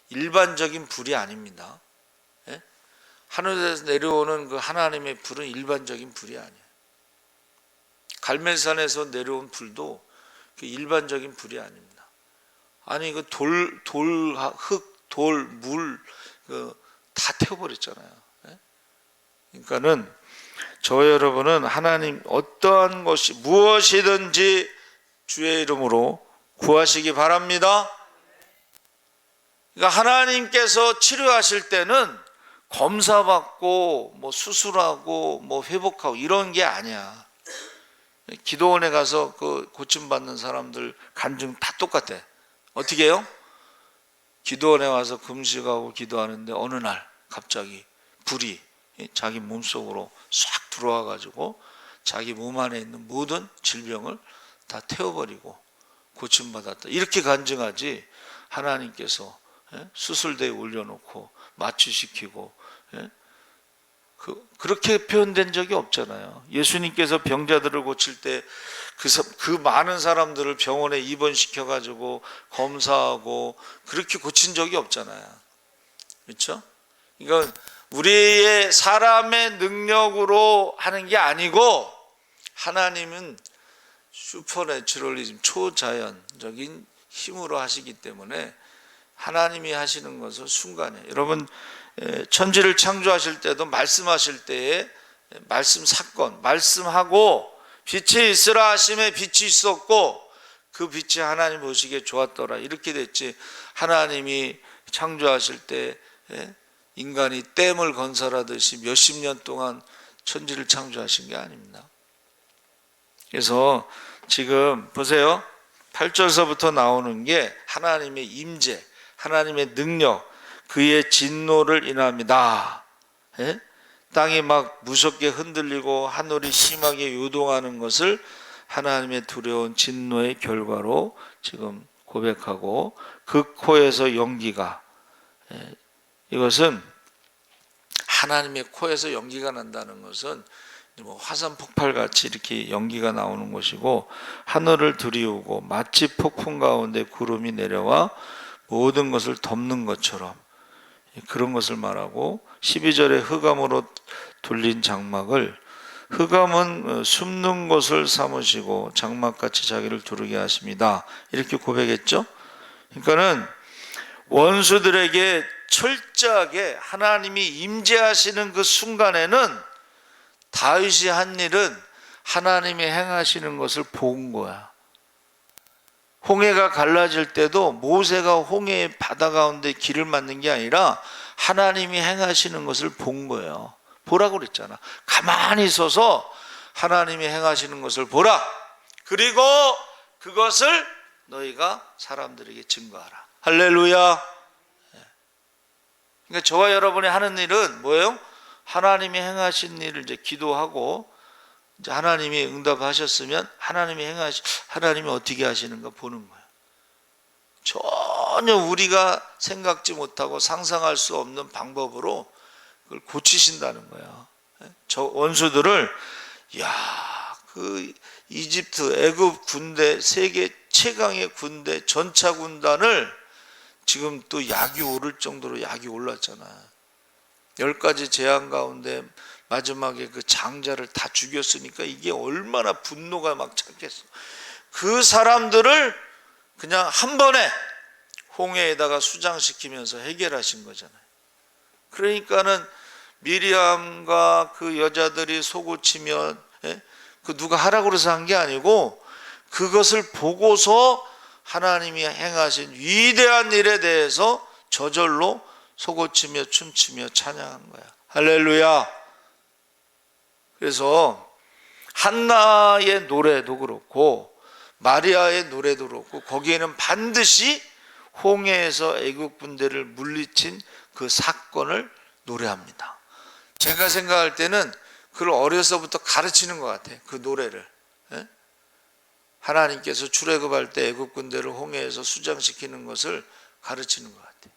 일반적인 불이 아닙니다. 예? 하늘에서 내려오는 그 하나님의 불은 일반적인 불이 아니에요. 갈멜산에서 내려온 불도 그 일반적인 불이 아닙니다. 아니 그 흙, 돌, 물 다 태워버렸잖아요. 예? 그러니까는 저 여러분은 하나님 어떠한 것이 무엇이든지 주의 이름으로 구하시기 바랍니다. 그러니까 하나님께서 치료하실 때는 검사받고 뭐 수술하고 뭐 회복하고 이런 게 아니야. 기도원에 가서 그 고침받는 사람들 간증 다 똑같아. 어떻게 해요? 기도원에 와서 금식하고 기도하는데 어느 날 갑자기 불이 자기 몸속으로 싹 들어와 가지고 자기 몸 안에 있는 모든 질병을 다 태워버리고 고침받았다. 이렇게 간증하지 하나님께서 수술대에 올려놓고 마취시키고 그렇게 표현된 적이 없잖아요. 예수님께서 병자들을 고칠 때 그 많은 사람들을 병원에 입원시켜가지고 검사하고 그렇게 고친 적이 없잖아요. 그렇죠? 이건 우리의 사람의 능력으로 하는 게 아니고 하나님은 슈퍼내추럴리즘, 초자연적인 힘으로 하시기 때문에 하나님이 하시는 것은 순간에, 여러분 천지를 창조하실 때도 말씀하실 때에 말씀 사건, 말씀하고 빛이 있으라 하심에 빛이 있었고 그 빛이 하나님 보시기에 좋았더라 이렇게 됐지, 하나님이 창조하실 때 인간이 댐을 건설하듯이 몇십 년 동안 천지를 창조하신 게 아닙니다. 그래서 지금 보세요, 8절서부터 나오는 게 하나님의 임재, 하나님의 능력, 그의 진노를 인합니다. 땅이 막 무섭게 흔들리고 하늘이 심하게 요동하는 것을 하나님의 두려운 진노의 결과로 지금 고백하고, 그 코에서 연기가, 이것은 하나님의 코에서 연기가 난다는 것은 뭐 화산 폭발같이 이렇게 연기가 나오는 것이고, 하늘을 두리우고 마치 폭풍 가운데 구름이 내려와 모든 것을 덮는 것처럼 그런 것을 말하고, 12절에 흑암으로 둘린 장막을, 흑암은 숨는 곳을 삼으시고 장막같이 자기를 두르게 하십니다 이렇게 고백했죠. 그러니까는 원수들에게 철저하게 하나님이 임재하시는 그 순간에는 다윗이 한 일은 하나님이 행하시는 것을 본 거야. 홍해가 갈라질 때도 모세가 홍해 바다 가운데 길을 막는 게 아니라 하나님이 행하시는 것을 본 거예요. 보라고 그랬잖아. 가만히 있어서 하나님이 행하시는 것을 보라. 그리고 그것을 너희가 사람들에게 증거하라. 할렐루야. 그러니까 저와 여러분이 하는 일은 뭐예요? 하나님이 행하신 일을 이제 기도하고 이제 하나님이 응답하셨으면 하나님이 어떻게 하시는가 보는 거예요. 전혀 우리가 생각지 못하고 상상할 수 없는 방법으로 그걸 고치신다는 거야. 저 원수들을 그 이집트, 애굽 군대, 세계 최강의 군대 전차 군단을 지금 또 약이 오를 정도로 약이 올랐잖아. 10가지 재앙 가운데 마지막에 그 장자를 다 죽였으니까 이게 얼마나 분노가 막 찼겠어. 그 사람들을 그냥 한 번에 홍해에다가 수장시키면서 해결하신 거잖아요. 그러니까는 미리암과 그 여자들이 속고치면 그 누가 하라고 그래서 한 게 아니고 그것을 보고서 하나님이 행하신 위대한 일에 대해서 저절로 속고치며 춤추며 찬양한 거야. 할렐루야. 그래서 한나의 노래도 그렇고 마리아의 노래도 그렇고 거기에는 반드시 홍해에서 애국 군대를 물리친 그 사건을 노래합니다. 제가 생각할 때는 그걸 어려서부터 가르치는 것 같아요. 그 노래를. 하나님께서 출애굽할 때 애국 군대를 홍해에서 수장시키는 것을 가르치는 것 같아요.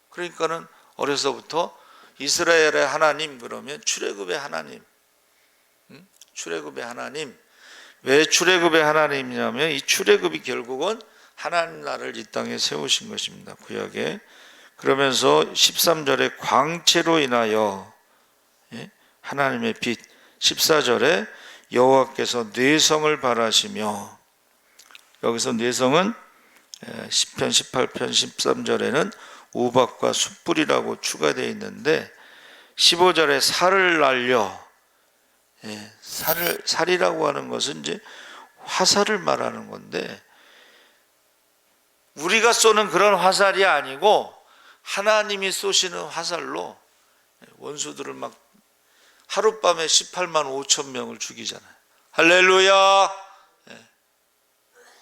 그러니까는 어려서부터 이스라엘의 하나님 그러면 출애굽의 하나님. 출애굽의 하나님. 왜 출애굽의 하나님이냐면 이 출애굽이 결국은 하나님 나라를 이 땅에 세우신 것입니다. 구약에. 그러면서 13절에 광채로 인하여 하나님의 빛, 14절에 여호와께서 뇌성을 바라시며, 여기서 뇌성은 시편 18편 13절에는 우박과 숯불이라고 추가되어 있는데 15절에 살을 날려, 살이라고 하는 것은 이제 화살을 말하는 건데 우리가 쏘는 그런 화살이 아니고 하나님이 쏘시는 화살로 원수들을 막 하룻밤에 18만 5천 명을 죽이잖아요. 할렐루야.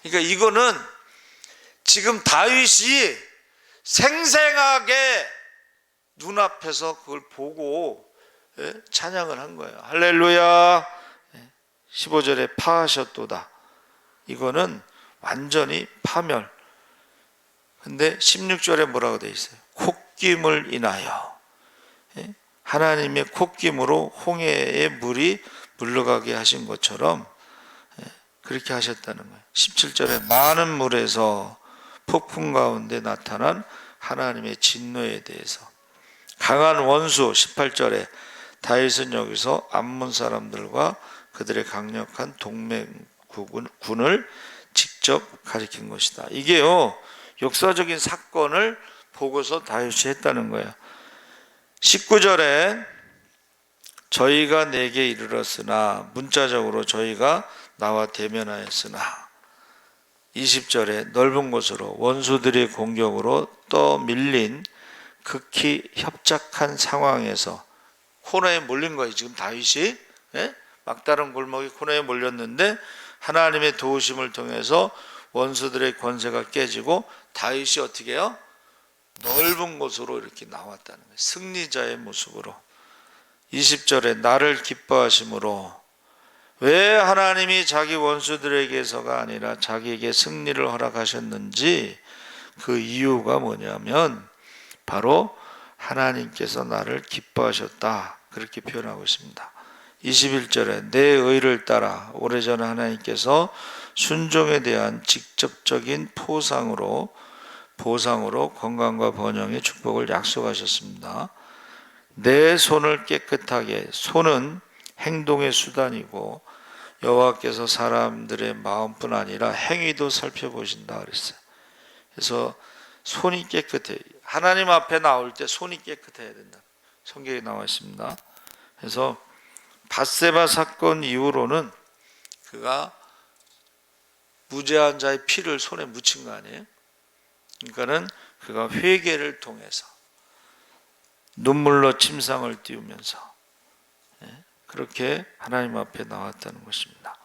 그러니까 이거는 지금 다윗이 생생하게 눈앞에서 그걸 보고 찬양을 한 거예요. 할렐루야. 15절에 파하셨도다. 이거는 완전히 파멸. 근데 16절에 뭐라고 되어 있어요? 콧김을 인하여. 하나님의 콧김으로 홍해의 물이 물러가게 하신 것처럼 그렇게 하셨다는 거예요. 17절에 많은 물에서 폭풍 가운데 나타난 하나님의 진노에 대해서. 강한 원수 18절에 다윗은 여기서 암몬 사람들과 그들의 강력한 동맹군을 직접 가리킨 것이다. 이게요 역사적인 사건을 보고서 다윗이 했다는 거예요. 19절에 저희가 내게 이르렀으나, 문자적으로 저희가 나와 대면하였으나, 20절에 넓은 곳으로 원수들의 공격으로 떠밀린 극히 협착한 상황에서 코너에 몰린 거예요. 지금 다윗이 막다른 골목이 코너에 몰렸는데 하나님의 도우심을 통해서 원수들의 권세가 깨지고 다윗이 어떻게 해요? 넓은 곳으로 이렇게 나왔다는 거예요. 승리자의 모습으로. 20절에 나를 기뻐하심으로, 왜 하나님이 자기 원수들에게서가 아니라 자기에게 승리를 허락하셨는지 그 이유가 뭐냐면 바로 하나님께서 나를 기뻐하셨다, 그렇게 표현하고 있습니다. 21절에 내 의를 따라 오래전에 하나님께서 순종에 대한 직접적인 보상으로 건강과 번영의 축복을 약속하셨습니다. 내 손을 깨끗하게, 손은 행동의 수단이고 여호와께서 사람들의 마음뿐 아니라 행위도 살펴보신다 그랬어요. 그래서 손이 깨끗해, 하나님 앞에 나올 때 손이 깨끗해야 된다, 성경에 나와 있습니다. 그래서 밧세바 사건 이후로는 그가 무죄한 자의 피를 손에 묻힌 거 아니에요? 그러니까는 그가 회개를 통해서 눈물로 침상을 띄우면서 그렇게 하나님 앞에 나왔다는 것입니다.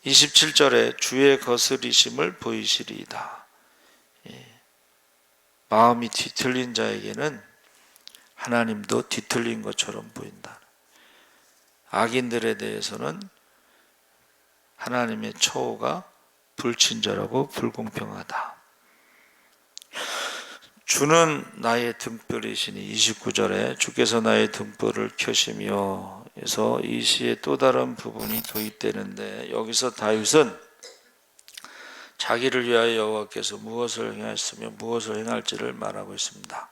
27절에 주의 거스리심을 보이시리이다. 마음이 뒤틀린 자에게는 하나님도 뒤틀린 것처럼 보인다. 악인들에 대해서는 하나님의 처우가 불친절하고 불공평하다. 주는 나의 등불이시니 29절에 주께서 나의 등불을 켜시며 해서 이 시의 또 다른 부분이 도입되는데, 여기서 다윗은 자기를 위하여 여호와께서 무엇을 행하였으며 무엇을 행할지를 말하고 있습니다.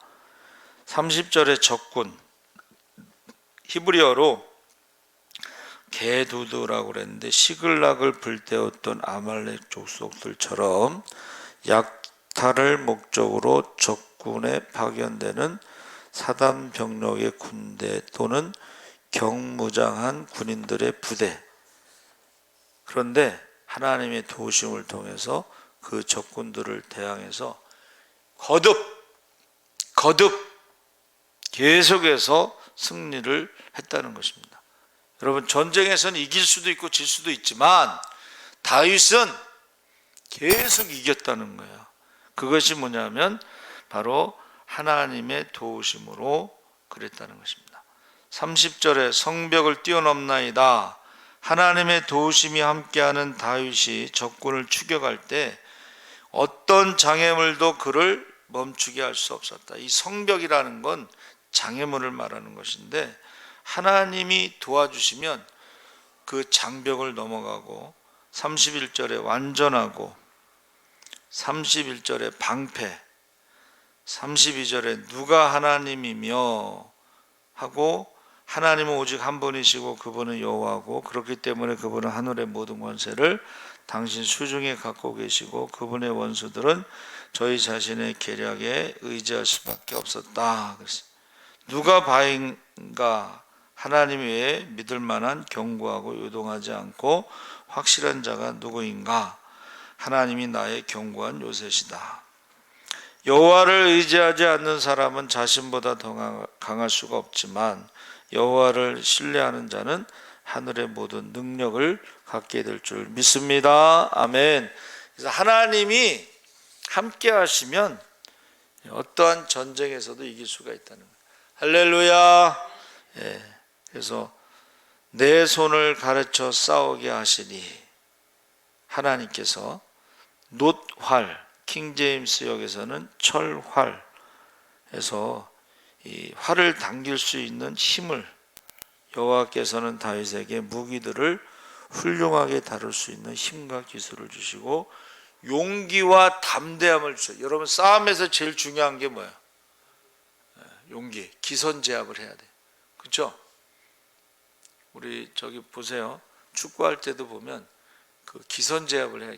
30절의 적군, 히브리어로 게두두라고 그랬는데 시글락을 불태웠던 아말렉 족속들처럼 약탈을 목적으로 적군에 파견되는 사단 병력의 군대 또는 경무장한 군인들의 부대. 그런데 하나님의 도우심을 통해서 그 적군들을 대항해서 거듭 계속해서 승리를 했다는 것입니다. 여러분, 전쟁에서는 이길 수도 있고 질 수도 있지만 다윗은 계속 이겼다는 거예요. 그것이 뭐냐면 바로 하나님의 도우심으로 그랬다는 것입니다. 30절에 성벽을 뛰어넘나이다. 하나님의 도우심이 함께하는 다윗이 적군을 추격할 때 어떤 장애물도 그를 멈추게 할 수 없었다. 이 성벽이라는 건 장애물을 말하는 것인데, 하나님이 도와주시면 그 장벽을 넘어가고, 31절에 완전하고, 31절에 방패, 32절에 누가 하나님이며 하고, 하나님은 오직 한 분이시고 그분은 여호와고 그렇기 때문에 그분은 하늘의 모든 권세를 당신 수중에 갖고 계시고 그분의 원수들은 저희 자신의 계략에 의지할 수밖에 없었다. 그래서 누가 바인가? 하나님 외에 믿을 만한 견고하고 요동하지 않고 확실한 자가 누구인가? 하나님이 나의 견고한 요새시다. 여호와를 의지하지 않는 사람은 자신보다 더 강할 수가 없지만 여호와를 신뢰하는 자는 하늘의 모든 능력을 갖게 될 줄 믿습니다. 아멘. 그래서 하나님이 함께 하시면 어떠한 전쟁에서도 이길 수가 있다는 거예요. 할렐루야. 예. 그래서 내 손을 가르쳐 싸우게 하시니, 하나님께서 놋활, 킹제임스역에서는 철활에서 이 활을 당길 수 있는 힘을, 여호와께서는 다윗에게 무기들을 훌륭하게 다룰 수 있는 힘과 기술을 주시고 용기와 담대함을 주셔요. 여러분, 싸움에서 제일 중요한 게 뭐예요? 용기, 기선제압을 해야 돼. 그렇죠? 우리 저기 보세요. 축구할 때도 보면 그 기선제압을 해요.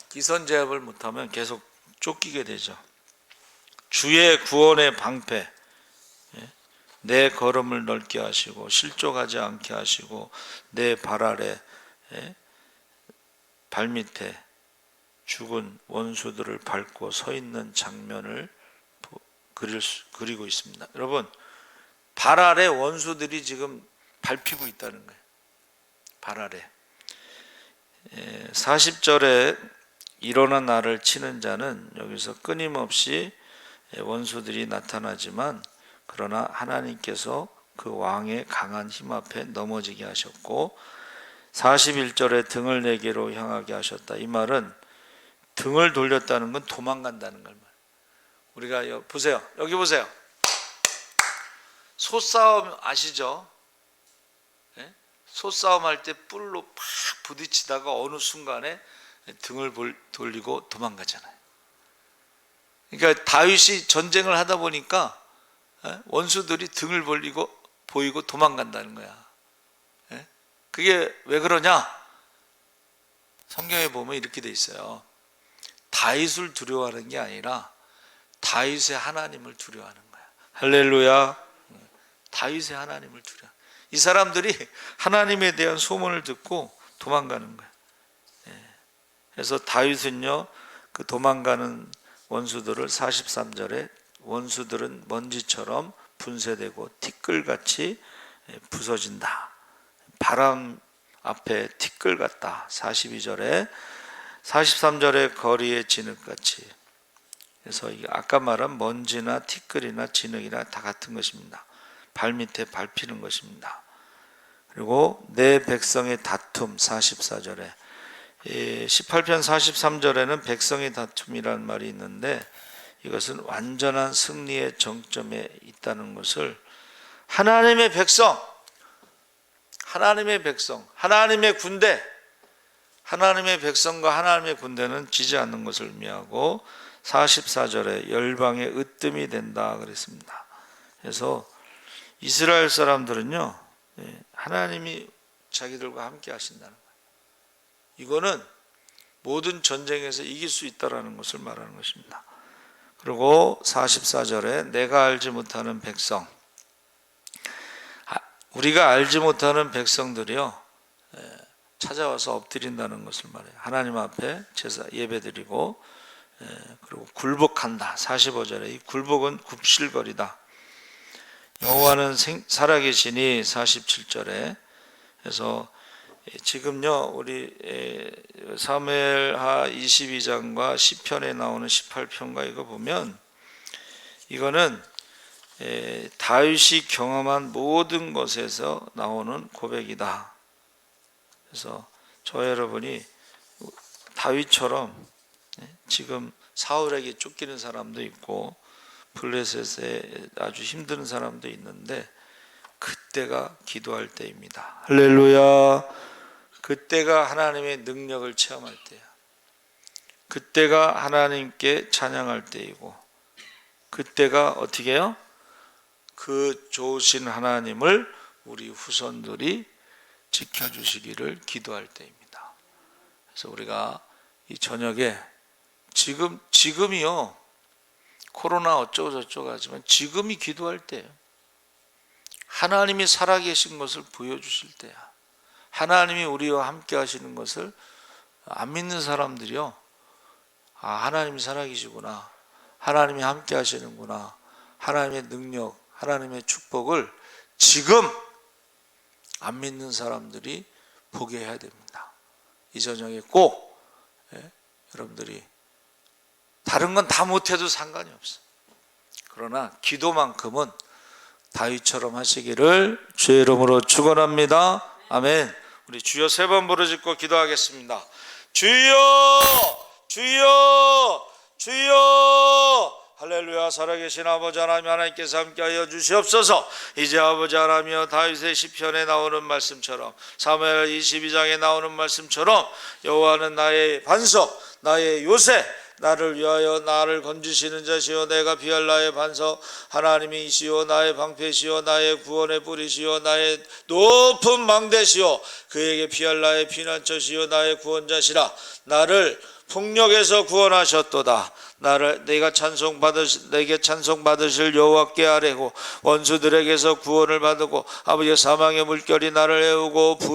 기선제압을 못하면 계속 쫓기게 되죠. 주의 구원의 방패, 내 걸음을 넓게 하시고 실족하지 않게 하시고 내 발 아래, 발밑에 죽은 원수들을 밟고 서 있는 장면을 그리고 있습니다. 여러분, 발 아래 원수들이 지금 밟히고 있다는 거예요. 발 아래. 40절에 일어나 나를 치는 자는, 여기서 끊임없이 원수들이 나타나지만 그러나 하나님께서 그 왕의 강한 힘 앞에 넘어지게 하셨고, 41절에 등을 내게로 향하게 하셨다. 이 말은 등을 돌렸다는 건 도망간다는 걸 말해요. 우리가 보세요. 여기 보세요. 소싸움 아시죠? 소싸움 할 때 뿔로 팍 부딪히다가 어느 순간에 등을 돌리고 도망가잖아요. 그러니까 다윗이 전쟁을 하다 보니까 원수들이 등을 보이고 도망간다는 거야. 그게 왜 그러냐? 성경에 보면 이렇게 돼 있어요. 다윗을 두려워하는 게 아니라 다윗의 하나님을 두려워하는 거야. 할렐루야. 다윗의 하나님을 두려워. 이 사람들이 하나님에 대한 소문을 듣고 도망가는 거야. 그래서 다윗은요, 그 도망가는 원수들을 43절에 원수들은 먼지처럼 분쇄되고 티끌같이 부서진다. 바람 앞에 티끌 같다. 42절에 43절에 거리의 진흙같이. 그래서 아까 말한 먼지나 티끌이나 진흙이나 다 같은 것입니다. 발밑에 밟히는 것입니다. 그리고 내 백성의 다툼 44절에 18편 43절에는 백성의 다툼이라는 말이 있는데 이것은 완전한 승리의 정점에 있다는 것을 하나님의 백성, 하나님의 군대, 하나님의 백성과 하나님의 군대는 지지 않는 것을 의미하고 44절에 열방의 으뜸이 된다 그랬습니다. 그래서 이스라엘 사람들은요, 하나님이 자기들과 함께 하신다는 거예요. 이거는 모든 전쟁에서 이길 수 있다는 것을 말하는 것입니다. 그리고 44절에 내가 알지 못하는 백성, 우리가 알지 못하는 백성들이요 찾아와서 엎드린다는 것을 말해요. 하나님 앞에 제사 예배드리고 그리고 굴복한다. 45절에 이 굴복은 굽실거리다. 여호와는 살아계시니 47절에. 그래서 지금요 우리 사무엘하 22장과 시편에 나오는 18편과 이거 보면 이거는 다윗이 경험한 모든 것에서 나오는 고백이다. 그래서 저 여러분이 다윗처럼 지금 사울에게 쫓기는 사람도 있고 블레셋에 아주 힘든 사람도 있는데 그때가 기도할 때입니다. 할렐루야. 그때가 하나님의 능력을 체험할 때야. 그때가 하나님께 찬양할 때이고 그때가 어떻게 해요? 그 좋으신 하나님을 우리 후손들이 지켜주시기를 기도할 때입니다. 그래서 우리가 이 저녁에 지금이요 코로나 어쩌고 저쩌고 하지만 지금이 기도할 때예요. 하나님이 살아계신 것을 보여주실 때야. 하나님이 우리와 함께 하시는 것을 안 믿는 사람들이요, 하나님이 살아계시구나, 하나님이 함께 하시는구나, 하나님의 능력, 하나님의 축복을 지금 안 믿는 사람들이 보게 해야 됩니다. 이 저녁에 꼭 여러분들이 다른 건 다 못해도 상관이 없어. 그러나 기도만큼은 다윗처럼 하시기를 주의 이름으로 축원합니다. 아멘. 우리 주여 3번 부르짖고 기도하겠습니다. 주여, 주여, 주여. 할렐루야. 살아계신 아버지 하나님, 하나님께서 함께하여 주시옵소서. 이제 아버지 하나님이여 다윗의 시편에 나오는 말씀처럼 사무엘 22장에 나오는 말씀처럼 여호와는 나의 반석, 나의 요새, 나를 위하여 나를 건지시는 자시요 내가 피할 나의 반석, 하나님이시요 나의 방패시요 나의 구원의 뿌리시요 나의 높은 망대시요 그에게 피할 나의 피난처시요 나의 구원자시라. 나를 폭력에서 구원하셨도다. 내게 찬송 받으실 여호와께 아뢰고 원수들에게서 구원을 받고 아버지의 사망의 물결이 나를 애우고